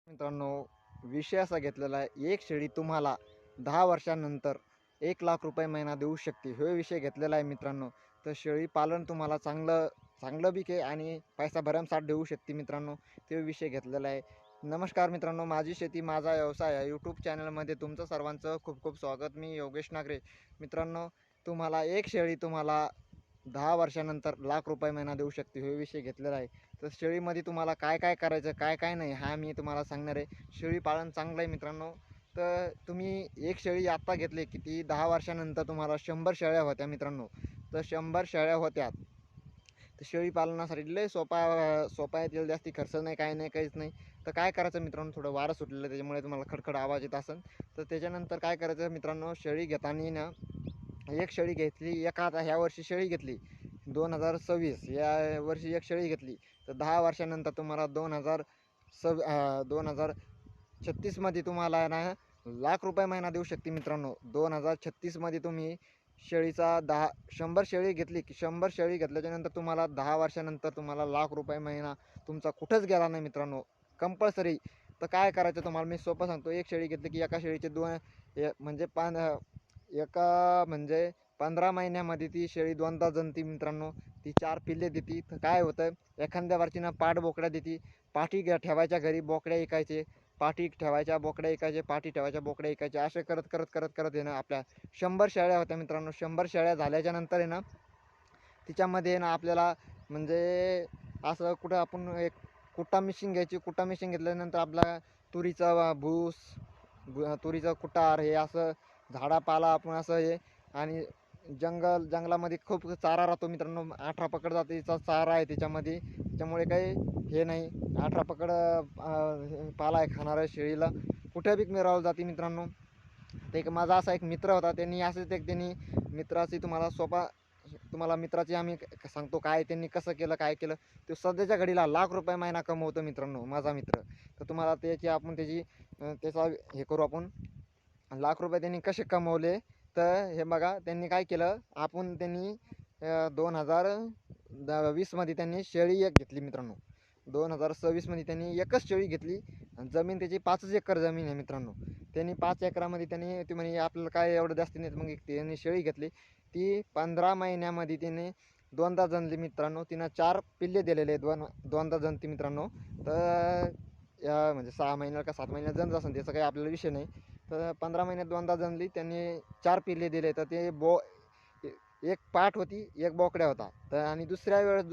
मित्रांनो, विषय असा घेतलेला आहे, एक शेळी तुम्हाला 10 वर्षानंतर 1 लाख रुपये महिना देऊ शकते. हा विषय घेतलेला आहे मित्रांनो. तर शेळी पालन तुम्हाला चांगलं चांगलं बी आहे आणि पैसा भरमसाठ देऊ शकते मित्रांनो. तो विषय घेतलेला आहे. नमस्कार मित्रांनो, माझी शेती माझा व्यवसाय या यूट्यूब चॅनलमध्ये तुमचं सर्वांचं खूप खूप स्वागत. मी योगेश नागरे. मित्रांनो, तुम्हाला एक शेळी तुम्हाला 10 वर्षानंतर ₹1,00,000 महिना देऊ शकते. हा विषय घेतलेला आहे. तर शेळीमध्ये तुम्हाला काय काय करायचं, काय काय नाही, हा मी तुम्हाला सांगणार आहे. शेळी पालन चांगलं आहे मित्रांनो. तर तुम्ही एक शेळी आत्ता घेतली की ती 10 वर्षानंतर तुम्हाला 100 शेळ्या होत्या मित्रांनो. तर 100 शेळ्या होत्या. तर शेळी पालनासाठी लय सोपा सोपा आहे. त्याला जास्ती खर्च नाही, काय नाही, काहीच नाही. तर काय करायचं मित्रांनो, थोडं वारं सुटलेलं आहे त्याच्यामुळे तुम्हाला खडखड आवाज येत असेल. तर त्याच्यानंतर काय करायचं मित्रांनो, शेळी घेताना ना एक शेळी घेतली. आता ह्या वर्षी शेळी घेतली 2026 या वर्षी एक शेळी घेतली. तर 10 वर्षानंतर तुम्हाला 2036मध्ये तुम्हाला ना ₹1,00,000 महिना देऊ शकते मित्रांनो. 2036मध्ये तुम्ही शेळीचा 100 शेळी घेतली की 100 शेळी घेतल्याच्यानंतर तुम्हाला 10 वर्षानंतर तुम्हाला ₹1,00,000 महिना तुमचा कुठंच गेला नाही मित्रांनो, कंपल्सरी. तर काय करायचं तुम्हाला मी सोपं सांगतो. एक शेळी घेतली की एका शेळीचे म्हणजे एका म्हणजे 15 महिन्यामध्ये ती शेळी 2दा जनती मित्रांनो. ती 4 पिल्ले देते. तर काय होतं, एखाद्या बारचीनं पाठ बोकड्या देते. पाठी ठेवायच्या घरी, बोकड्या ऐकायचे, पाठी ठेवायच्या बोकड्या ऐकायचे, पाठी ठेवायच्या बोकड्या ऐकायचे, असे करत करत करत करत आहे ना आपल्या 100 शेळ्या होत्या मित्रांनो. 100 शेळ्या झाल्याच्या नंतर आहे ना, तिच्यामध्ये ना आपल्याला म्हणजे असं कुठं आपण एक कुट्टा मिशिंग घ्यायची. कुट्टा मिशिंग घेतल्यानंतर आपला तुरीचा भूस, तुरीचं कुटार, हे असं झाडापाला आपण असं हे, आणि जंगलामध्ये खूप चारा राहतो मित्रांनो. 18 पकड जातीचा चारा आहे त्याच्यामध्ये. त्याच्यामुळे काही हे नाही, 18 पकड पाला आहे खाणाऱ्या शेळीला कुठे बी मिळवलं जाते मित्रांनो. तर एक माझा असा एक मित्र होता, त्यांनी मित्राची तुम्हाला मित्राची आम्ही सांगतो काय त्यांनी कसं केलं, काय केलं. तो सध्याच्या घडीला ₹1,00,000 महिना कमवतो मित्रांनो, माझा मित्र. तर तुम्हाला त्याचा हे करू आपण. ₹1,00,000 त्यांनी कसे कमवले, तर हे बघा. त्यांनी काय केलं, त्यांनी 2020मध्ये त्यांनी शेळी एक घेतली मित्रांनो. 2026मध्ये त्यांनी एकच शेळी घेतली. जमीन त्याची 5 एकर जमीन आहे मित्रांनो. त्यांनी 5 एकरामध्ये ते म्हणे आपल्याला काय एवढं जास्त नाही. मग त्यांनी शेळी घेतली. ती 15 महिन्यामध्ये त्याने 2दा जनली मित्रांनो. तिनं 4 पिल्ले दिलेले, 2दा जनती मित्रांनो. तर म्हणजे 6 महिन्याला का 7 महिन्यात जनत असेल, त्याचा काही आपल्याला विषय नाही. तर 15 महिन्यात 2दा जनली. त्यांनी 4 पिल्ले दिले. तर ते एक पाठ होती, एक बोकड्या होता. तर आणि दुसऱ्या वेळेस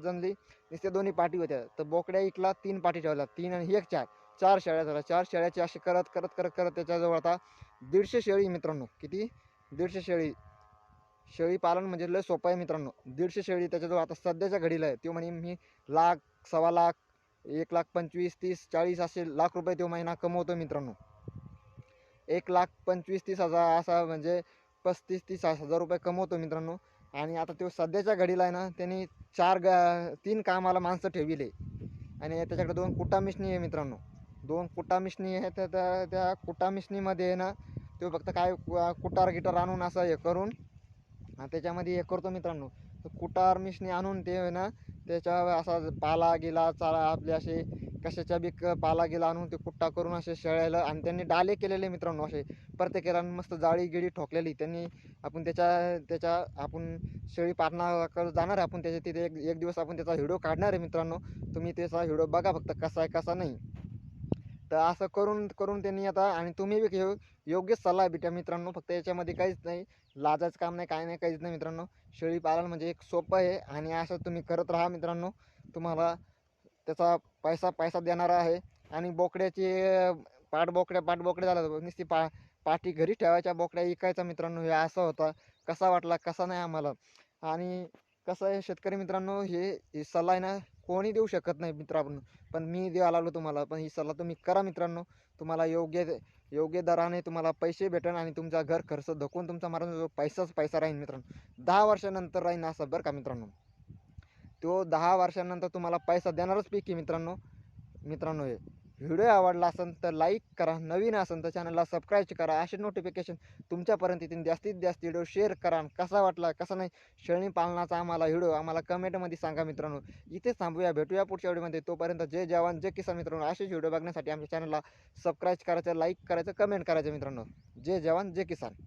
जनली, नुसत्या दोन्ही पाठी होत्या. तर बोकड्या इकला, 3 पाठी ठेवल्या, 3 आणि 1 4, 4 शेळ्या झाल्या. 4 शेळ्याची अशी करत करत करत करत त्याच्याजवळ आता 150 शेळी मित्रांनो. किती? 150 शेळी. शेळी पालन म्हणजे लय सोपं आहे मित्रांनो. 150 शेळी त्याच्याजवळ आता सध्याच्या घडीला आहे. तो म्हणे मी लाख, सव्वा लाख, 1,25,000, 30,000, 40,000 असे ₹1,00,000 तो महिना कमवतो मित्रांनो. 1,25,000, 30,000 असा म्हणजे 35,000, 30,000 कमवतो मित्रांनो. आणि आता तो सध्याच्या घडीला आहे ना, त्यांनी 3 कामाला माणसं ठेविले. आणि त्याच्याकडे 2 कुट्टा मिशनी आहे मित्रांनो. 2 कुट्टा मिशनी आहे. तर त्या कुट्टा मिशनीमध्ये आहे ना, तो फक्त काय कुटार गिटार आणून असं हे करून त्याच्यामध्ये हे करतो मित्रांनो. तर कुटार मिशनी आणून ते आहे ना, त्याच्या असा पाला गिला चाला आपले असे कशाच्या बी पाला गिला आणून ते कुट्टा करून असे शेळ्याला, आणि त्यांनी डाले केलेले मित्रांनो. असे प्रत्येकाला मस्त जाळी गिळी ठोकलेली त्यांनी. आपण आपण शेळी पालनाकडे जाणार आहे. आपण त्याच्या तिथे एक दिवस आपण त्याचा व्हिडिओ काढणार आहे मित्रांनो. तुम्ही त्याचा व्हिडिओ बघा फक्त, कसा आहे कसा नाही. तर असं करून करून त्यांनी आता, आणि तुम्ही बी योग्य सल्ला भेटा मित्रांनो. फक्त याच्यामध्ये काहीच नाही, लाजाचं काम नाही, काय नाही, काहीच नाही मित्रांनो. शेळी पालन म्हणजे एक सोपं आहे, आणि असं तुम्ही करत राहा मित्रांनो. तुम्हाला त्याचा पैसा देणारा आहे. आणि बोकड्याचे पाठबोकड्या झाला, नुसती पाठी घरी ठेवायच्या, बोकड्या विकायचा मित्रांनो. हे असं होता. कसा वाटला कसा नाही आम्हाला. आणि कसं आहे शेतकरी मित्रांनो, हे सल्ला आहे ना कोणी देऊ शकत नाही मित्रांनो, पण मी द्यायला लागलो तुम्हाला. पण ही सल्ला तुम्ही करा मित्रांनो. तुम्हाला योग्य दराने तुम्हाला पैसे भेटेल, आणि तुमचा घर खर्च धकून तुमचा मारून पैसाच पैसा राहील मित्रांनो. 10 वर्षानंतर राहील असं बरं का मित्रांनो. तो 10 वर्षानंतर तुम्हाला पैसा देणारच पैकी मित्रांनो. हे व्हिडिओ आवडला असेल तर लाईक करा, नवीन असेल तर चॅनलला सबस्क्राईब करा. असे नोटिफिकेशन तुमच्यापर्यंत येतील. जास्तीत जास्त व्हिडिओ शेअर करा. कसा वाटला कसा नाही शेळी पालनाचा व्हिडिओ आम्हाला कमेंटमध्ये सांगा मित्रांनो. इथेच थांबूया, भेटूया पुढच्या व्हिडिओमध्ये. तोपर्यंत जय जवान जय किसान मित्रांनो. असेच व्हिडिओ बघण्यासाठी आमच्या चॅनलला सबस्क्राईब करायचं, लाईक करायचं, कमेंट करायचं मित्रांनो. जय जवान जय किसान.